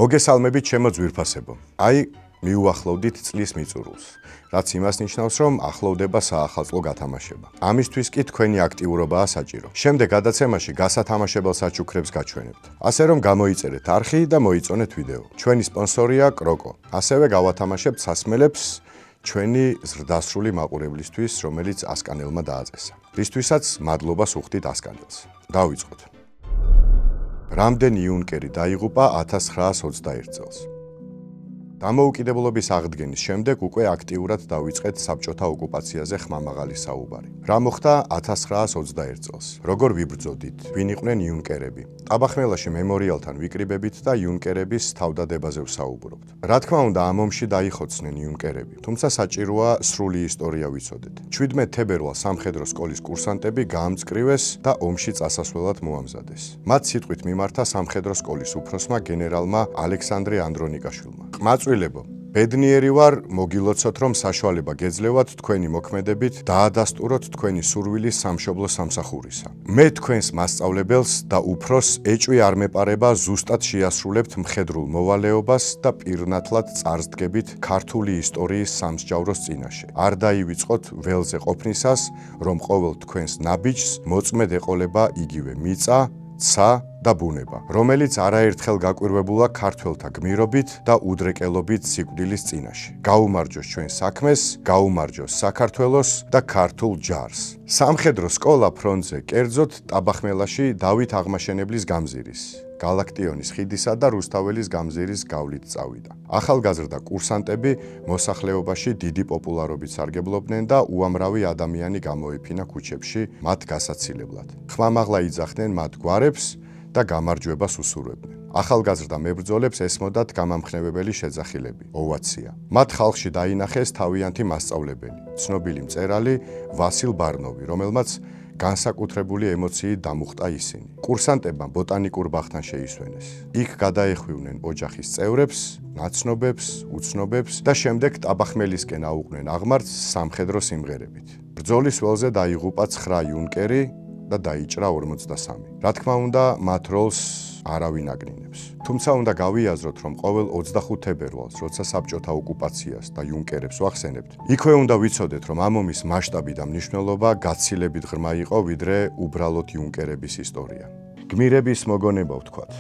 მოგესალმებით ჩემო ძვირფასებო. აი, მიუახლოვდით წლის მიწურულს, რაც იმას ნიშნავს, რომ ახლოვდება საახალწლო გათამაშება. ამისთვის კი თქვენი აქტიურობაა საჭირო. შემდეგ გადაცემაში გასათამაშებელ საჩუქრებს გაჩვენებთ. ასე რომ გამოიწერეთ არხი და მოიწონეთ ვიდეო. ჩვენი სპონსორია კროკო. ასევე გავათამაშებთ სასმელებს ჩვენი ზრდასრული მაყურებლისთვის, რომელიც ასკანელმა დააწესა. რისთვისაც მადლობას უხდით ასკანელს. დავიწყოთ. რამდენი იუნკერი დაიღუპა 1921 წელს. დამოუკიდებლობის აღდგენის შემდეგ უკვე აქტიურად დავიწყეთ საბჭოთა ოკუპაციაზე ხმამაღალი საუბარი. რა მოხდა 1921 წელს? როგორ ვიბრძოდით? ვინ იყვნენ იუნკერები? ტაბახმელაში მემორიალთან ვიკრიბებით და იუნკერების თავდადებაზე ვსაუბრობთ. რა თქმა უნდა, ამ ომში დაიხოცნენ იუნკერები, თუმცა საჭიროა სრული ისტორია ვიცოდეთ. 17 თებერვალს სამხედრო სკოლის კურსანტები გაამწკრივეს და ომში წასასვლელად მოამზადეს. მათ სიტყვით მიმართა სამხედრო სკოლის უფროსმა გენერალმა ალექსანდრე ანდრონიკაშვილმა. ყმაწვილებო, ბედნიერი ვარ, მოგილოცოთ, რომ საშუალება გეძლევათ თქვენი მოქმედებით დაადასტუროთ თქვენი სურვილის სამშობლო სამსახურისა. მე თქვენს მასწავლებელს და უფროს ეჭვი არ მეპარება ზუსტად შეასრულებთ მხედრულ მოვალეობას და პირნათლად წარსდგებით ქართული ისტორიის სამსჯავროს წინაშე. არ დაივიწყოთ ველზე ყოფნისას, რომ ყოველ თქვენს ნაბიჯს მოწმედ ეყოლება იგივე მიწა, ცა და ბუნება, რომელიც არაერთხელ გაკვირვებულა ქართველთა გმირობით და უდრეკელობით სიკვდილის წინაშე. გაუმარჯოს ჩვენ საქმეს, გაუმარჯოს საქართველოს და ქართულ ჯარს. სამხედრო სკოლა ფრონტზე, კერძოდ ტაბახმელაში დავით აღმაშენებლის გამზირის, გალაქტიონის ხიდისა და რუსთაველის გამზირის გავლით წავიდა. ახალგაზრდა კურსანტები მოსახლეობაში დიდი პოპულარობით სარგებლობდნენ და უამრავი ადამიანი გამოეფინა ქუჩებში მათ გასაცილებლად. ხმამაღლა იძახდნენ მათ გვარებს და გამარჯვებას უსურვებდნენ. ახალგაზრდა მებრძოლებს ესმოდათ გამამხნევებელი შეძახილები, ოვაცია. მათ ხალხში დაინახეს თავიანთი მასწავლებელი, ცნობილი მწერალი ვასილ ბარნოვი, რომელმაც განსაკუთრებული ემოციით დამუხტა ისინი. კურსანტებმა ბოტანიკურ ბაღთან შეისვენეს. იქ გადაეხვივნენ ოჯახის წევრებს, ნაცნობებს, უცნობებს და შემდეგ ტაბახმელისკენ აუყვნენ აღმართს სამხედრო სიმღერებით. ბრძოლის ველზე დაიღუპა 9 იუნკერი და დაიჭრა 43. რა თქმა უნდა, მათ როლს არავინ აგნინებს. თუმცა უნდა გავიაზროთ, რომ ყოველ 25 თებერვალს, როცა საბჭოთა ოკუპაციას და იუნკერებს ვახსენებთ, იქვე უნდა ვიცოდეთ, რომ ამ ომის მასშტაბი და მნიშვნელობა გაცილებით ღრმა იყო, ვიდრე უბრალოდ იუნკერების ისტორია. გმირების მოგონება ვთქვათ.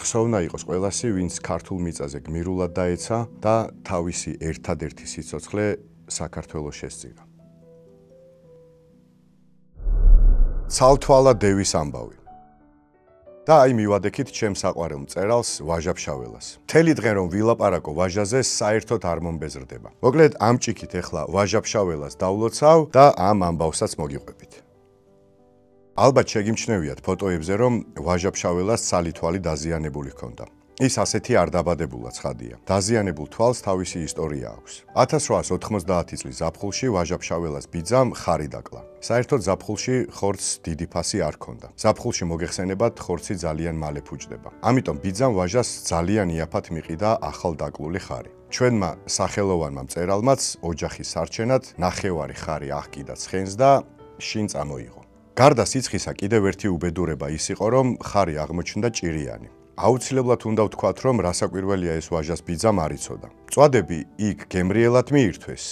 ხსოვნა იყოს ყველასი, ვინც ქართულ მიწაზე გმირულად დაეცა და თავისი ერთადერთი სიცოცხლე საქართველოს შესწირა. ცალთვალა დევის ამბავი. და აი მივადექით ჩემს საყვარელ მწერალს ვაჟა-ფშაველას. მთელი დღე რომ ვილაპარაკო ვაჟაზე, საერთოდ არ მომბეზრდება. მოკლედ ამ ჭიქით ეხლა ვაჟა-ფშაველას დავლოცავ და ამ ამბავსაც მოგიყვებით. ალბათ შეგიმჩნევიათ ფოტოებზე, რომ ვაჟა-ფშაველას ცალი თვალი დაზიანებული ჰქონდა. ის ასეთი არ დაბადებულა ცხადია. დაზიანებულ თვალს თავისი ისტორია აქვს. 1890 წლის ზაფხულში ვაჟა-ფშაველას ბიძამ ხარი დაკლა. საერთოდ ზაფხულში ხორცს დიდი ფასი არ ჰქონდა. ზაფხულში მოგეხსენებათ, ხორცი ძალიან მალე ფუჭდება. ამიტომ ბიძამ ვაჟას ძალიან იაფად მიყიდა ახალ დაკლული ხარი. ჩვენმა სახელოვანმა მწერალმაც ოჯახის სარჩენად ნახევარი ხარი აღკიდა ცხენს და შინ წამოიღო. გარდა სიცხისა კიდევ ერთი უბედურება ის იყო, რომ ხარი აღმოჩნდა ჭირიანი. აუცილებლად უნდა ვთქვათ, რომ რასაკვირველია ეს ვაჟას ბიძამ არ იცოდა. მწვადები იქ გემრიელად მიირთვეს.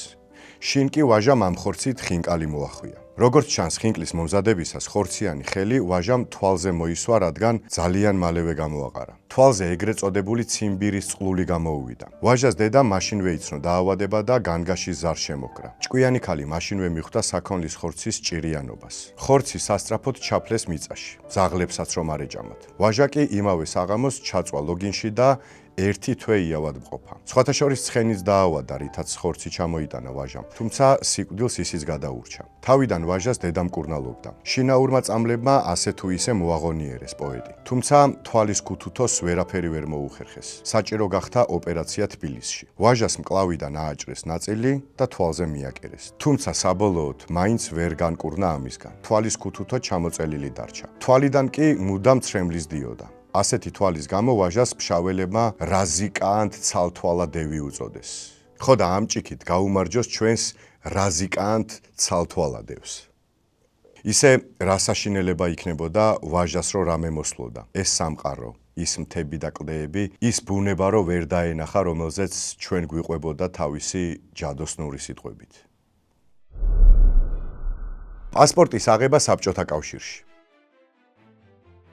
შინ კი ვაჟამ ამ ხორცით ხინკალი მოახვია. როგორც ჩანს, ხინკლის მომზადებისას ხორციანი ხელი ვაჟამ თვალზე მოისვა, რადგან ძალიან მალევე გამოაყარა. თვალზე ეგრეთ წოდებული ციმბირის წყლული გამოუვიდა. ვაჟას დედამ მაშინვე იცნო დაავადება და განგაში ზარ შემოკრა. ჭკვიანი ქალი მაშინვე მიხვდა საქონლის ხორცის ჭირიანობას. ხორცი სასწრაფოდ ჩაფლეს მიწაში, ძაღლებსაც რომ არ ეჭამათ. ვაჟა კი იმავე საღამოს ჩაწვა ლოგინში და 1 თვე იავად მყოფა. სხვათა შორის ცხენიც დაავადა, რითაც ხორცი ჩამოიტანა ვაჟამ, თუმცა სიკვდილს ისიც გადაურჩა. თავიდან ვაჟას დედა მკურნალობდა. შინაურმა წამლებმა ასე თუ ისე მოაღონიერეს პოეტი. თუმცა თვალის ქუთუთოს ვერაფერი ვერ მოუხერხეს. საჭირო გახდა ოპერაცია თბილისში. ვაჟას მკლავიდან ააჭრეს ნაწილი და თვალზე მიაკერეს. თუმცა საბოლოოდ მაინც ვერ განკურნა ამისგან. თვალის ქუთუთო ჩამოწელილი დარჩა. თვალიდან კი მუდამ ცრემლის დიოდა. ასეთი თვალის გამო ვაჟას ფშაველებმა რაზიკანტ ცალთვალა დევი უწოდეს. ხო და ამ ჭიქით გაუმარჯოს ჩვენს რაზიკანტ ცალთვალა დევს. ისე რა საშინელება იქნებოდა ვაჟას რო რამე მოსვლოდა. ეს სამყარო, ის მთები და კლდეები, ის ბუნება რო ვერ დაენახა, რომელზეც ჩვენ გვიყვებოდა თავისი ჯადოსნური სიტყვებით. პასპორტის აღება საბჭოთა კავშირში.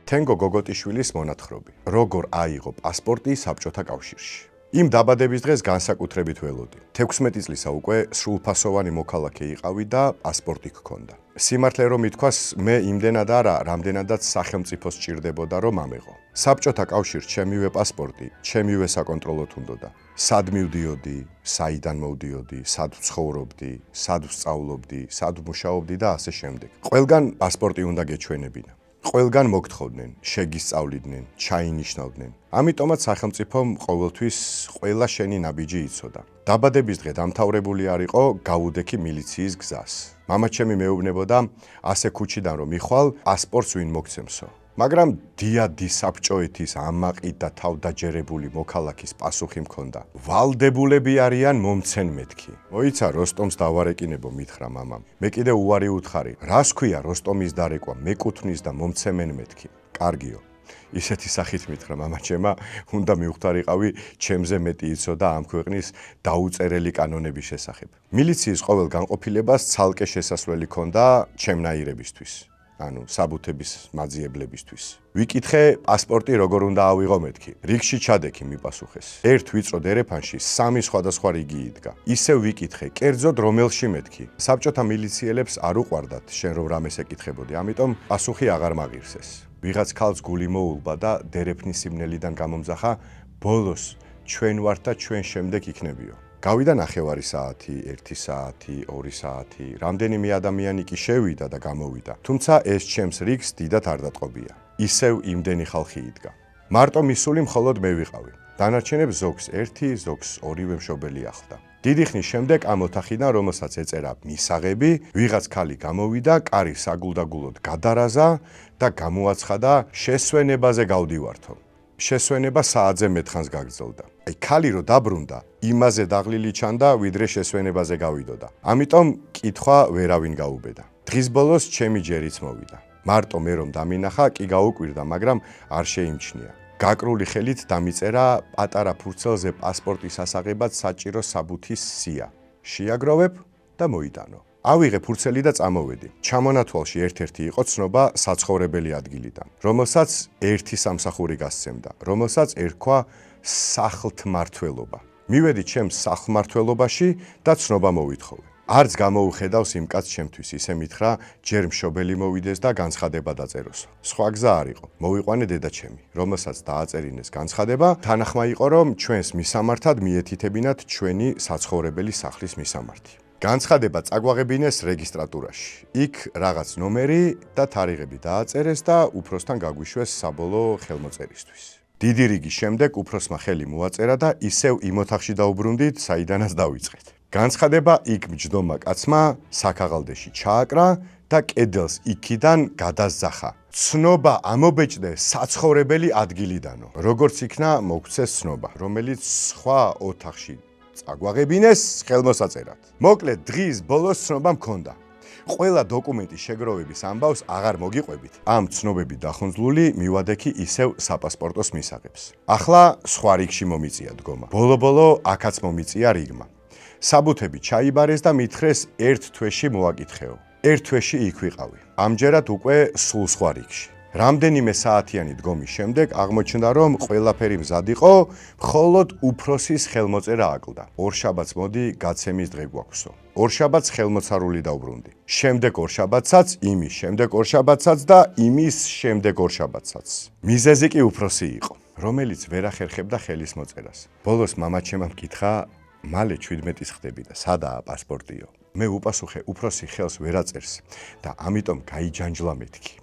თენგო გოგოტიშვილის მონათხრობი. როგორ აიღო პასპორტი საბჭოთა კავშირში. იმ დაბადების დღეს განსაკუთრებით ველოდი. 16 წლისა უკვე სრულფასოვანი მოქალაქე იყავი და პასპორტი გქონდა. სიმართლე რომ ითქვას, მე იმდენად არა, რამდენადაც სახელმწიფოს სჭირდებოდა რომ ამეღო. საბჭოთა კავშირს ჩემივე პასპორტი, ჩემივე საკონტროლოთ უნდოდა. სად მივდიოდი, საიდან მოვდიოდი, სად ვცხოვრობდი, სად ვსწავლობდი, სად ვმუშაობდი და ასე შემდეგ. ყველგან პასპორტი უნდა გეჩვენებინა. ყველგან მოგთხოვდნენ, შეგისწავლიდნენ, ჩაინიშნავდნენ. ამიტომაც სახელმწიფომ ყოველთვის ყველა შენი ნაბიჯი იცოდა. დაბადების დღე დამთავრებული არ იყო, გავუდექი მილიციის გზას. მამაჩემი მეუბნებოდა, ასე ქუჩიდან რომ მიხვალ, პასპორტს ვინ მოგცემსო. მაგრამ დიადი საბჭოეთის ამაყი და თავდაჯერებული მოქალაქის პასუხი მქონდა. ვალდებულები არიან მომცენ მეთქი. მოიცა როსტომს დავარეკინებო მითხრა მამამ. მე კიდე უარი უთხარი. რას ქვია როსტომის დარეკვა, მეკუთვნის და მომცემენ მეთქი. კარგიო. ისეთი სახით მითხრა მამაჩემა, უნდა მივხვდარიყავი, ჩემზე მეტი იცოდა ამ ქვეყნის დაუწერელი კანონების შესახებ. მილიციის ყოველ განყოფილებას ცალკე შესასვლელი ჰქონდა ჩემნაირებისთვის. ანუ საბუთების მაძიებლებისთვის. ვიკითხე, პასპორტი როგორ უნდა ავიღო მეთქი. რიგში ჩადექი მიპასუხეს. ერთ ვიწრო დერეფანში 3 სხვადასხვა რიგი იდგა. ისევ ვიკითხე, კერძოდ რომელში მეთქი. საბჭოთა მილიციელებს არ უყვარდათ, შენ რომ რამეს ეკითხებოდი, ამიტომ პასუხი აღარ მაღირსეს. ვიღაც ქალს გული მოულბა და დერეფნის სიმნელიდან გამომძახა, ბოლოს ჩვენ ვართ და ჩვენ შემდეგ იქნებიო. გავიდა ნახევარი საათი, 1 საათი, 2 საათი, რამდენიმე ადამიანი კი შევიდა და გამოვიდა. თუმცა ეს ჩემს რიგს დიდად არ დატყობია. ისევ იმდენი ხალხი იდგა. მარტო მისული მხოლოდ მე ვიყავი. დანარჩენებს ზოგს 1, ზოგს 2 მშობელი ახლდა. დიდი ხნის შემდეგ ამ ოთახიდან, რომელსაც ეწერა მისაღები, ვიღაც ქალი გამოვიდა, კარი საგულდაგულოდ გადარაზა და გამოაცხადა, შესვენებაზე გავდივართო. შესვენება საათზე მეთხანს გაგრძელდა. აი ქალი რო დაბრუნდა, იმაზე დაღლილი ჩანდა, ვიდრე შესვენებაზე გავიდოდა. ამიტომ კითხვა ვერავინ გაუბედა. დღის ბოლოს ჩემი ჯერიც მოვიდა. მარტო მე რომ დამინახა, კი გაუკვირდა, მაგრამ არ შეიმჩნია. გაკრული ხელით დამიწერა პატარა ფურცელზე პასპორტის ასაღებად საჭირო საბუთის სია. შეაგროვებ და მოიტანო. ავიღე ფურცელი და წამოვედი. ჩამონათვალში ერთ-ერთი იყო ცნობა საცხოვრებელი ადგილიდან, რომელსაც ერთი სამსახური გასცემდა, რომელსაც ერქვა სახლთმართველობა. მივედი ჩემს სახლმართველობაში და ცნობა მოვითხოვე. არც გამოუხედავს იმ კაცს ჩემთვის, ისე მითხრა, ჯერ მშობელი მოვიდეს და განცხადება დაწეროს. სხვა გზა არ იყო. მოვიყვანე დედაჩემი, რომელსაც დააწერინეს განცხადება, თანახმა იყო, რომ ჩვენს მისამართად მიეთითებინათ ჩვენი საცხოვრებელი სახლის მისამართი. განცხადება წაგვაღებინეს რეგისტრატურაში. იქ რაღაც ნომერი და თარიღები დააწერეს და უფროსთან გაგვიშვეს საბოლოო ხელმოწერისთვის. დიდი რიგის შემდეგ უფროსმა ხელი მოაწერა და ისევ იმ ოთახში დაუბრუნდით, საიდანაც დავიწყეთ. განცხადება იქ მჯდომა კაცმა საქაღალდეში ჩააკრა და კედელს იქიდან გადაზახა. ცნობა ამობეჭდე საცხოვრებელი ადგილიდანო. როგორც იქნა მოგცეს ცნობა, რომელიც სხვა ოთახში წაგვაღებინეს ხელმოსაწერად. მოკლედ დღის ბოლოს ცნობა მქონდა. ყველა დოკუმენტის შეგროვების ამბავს აღარ მოგიყვებით. ამ ცნობები დახუნძლული მივადექი ისევ საპასპორტოს მისაღებს. ახლა სხვა რიგში მომიწია დგომა. ბოლო-ბოლო აქაც მომიწია რიგმა. საბუთები ჩაიბარეს და მითხრეს ერთ თვეში მოაკითხეო. ერთ თვეში იქ ვიყავი. ამჯერად უკვე სულ სხვა რიგში. რამდენიმე საათიანი დგომის შემდეგ აღმოჩნდა, რომ ყველაფერი მზად იყო, მხოლოდ უფროსის ხელმოწერა აკლდა. ორშაბათს მოდი გაცემის დღე გვაქვსო. ორშაბათს ხელმოცარული დავბრუნდი. შემდეგ ორშაბათსაც, იმის შემდეგ ორშაბათსაც და იმის შემდეგ ორშაბათსაც. მიზეზი კი უფროსი იყო, რომელიც ვერ ახერხებდა ხელის მოწერას. ბოლოს მამაჩემამ მკითხა, მალე 17-ის ხდები და სადაა პასპორტიო? მე უპასუხე, უფროსი ხელს ვერ აწერს და ამიტომ გაიჯანჯლა მეთქი.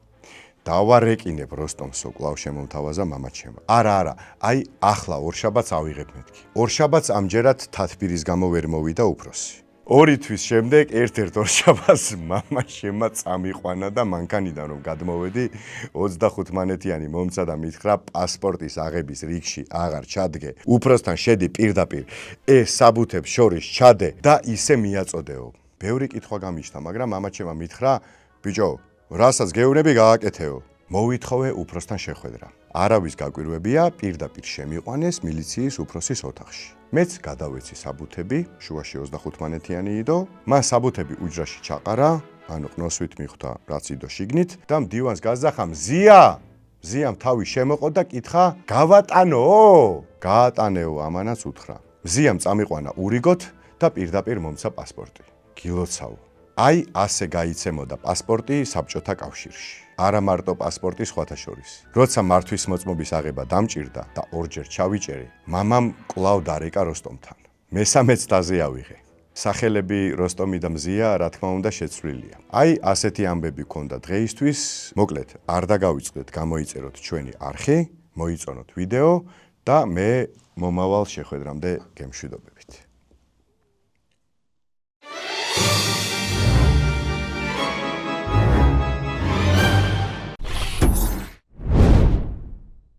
დავარეკინებ როსტომსო, კვლავ შემომთავაზა მამაჩემა. არა, აი ახლა ორშაბათს ავიღებ მეთქი. ორშაბათს ამჯერად თათბირის გამო ვერ მოვიდა უფროსი. 2 თვის შემდეგ ერთ-ერთ ორშაბათს მამაჩემა წამიყვანა და მანქანიდან რომ გადმოვედი, 25 მანეთიანი მომცა და მითხრა, პასპორტის აღების რიგში აღარ ჩადგე. უფროსთან შედი პირდაპირ, ეს საბუთებს შორის ჩადე და ისე მიაწოდეო. ბევრი კითხვა გამიჩნდა, მაგრამ მამაჩემა მითხრა, ბიჭო, რასაც გეუბნები გააკეთეო. მოვითხოვე უფროსთან შეხვედრა. არავის გაკვირვებია პირდაპირ შემიყვანეს მილიციის უფროსის ოთახში. მეც გადავეცი საბუთები, შუაში 25 მანეთიანი იდო, მას საბუთები უჯრაში ჩაყარა, ანუ ყნოსვით მიხვდა რაც იდო შიგნით და მდივანს გაზახა მზიამ თავი შემოყო და კითხა გავატანო? გაატანეო ამანაც უთხრა. მზიამ წამიყვანა ურიგოთ და პირდაპირ მომცა პასპორტი. გილოცავ. აი ასე გაიცემოდა პასპორტი საბჭოთა კავშირში. არა მარტო პასპორტი სხვათა შორის. როცა მართვის მოწმობის აღება დამჭირდა და ორჯერ ჩავიჭერე, მამამ კვლავ დარეკა როსტომთან. მესამეც დაზე ავიღე. სახელები როსტომი და მზია, რა თქმა უნდა, შეცვლილია. აი ასეთი ამბები გქონდა დღეისთვის. მოკლედ, არ დაგავიწყდეთ, გამოიწეროთ ჩვენი არხი, მოიწონოთ ვიდეო და მე მომავალ შეხვედრამდე გემშვიდობებით.